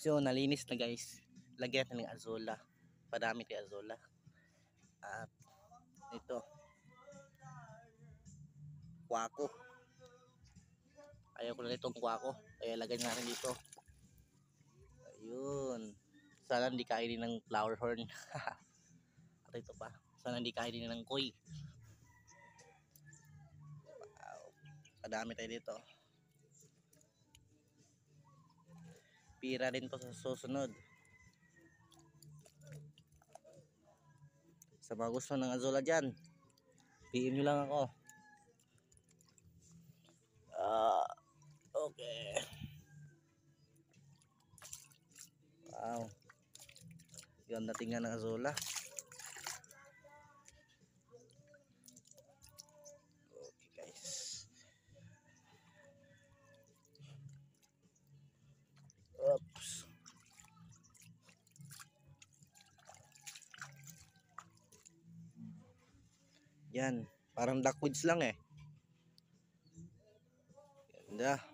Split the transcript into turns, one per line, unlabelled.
So nalinis na guys. Lagyan natin ng azola. Padami tayo azola. At ito. Kwako. Ayaw ko na itong kwako. Kaya lagyan natin dito. Ayun. Sana hindi kainin ng flower horn. At ito pa. Sana hindi kainin ng koy. Wow. Padami tayo dito. Pira din to sa susunod. Sa mga gusto ng azola dyan, PM nyo lang ako. Okay. Wow. Ganda tingnan ng azola. Okay guys. Oops. Yan. Parang duckweeds lang eh. Ganda.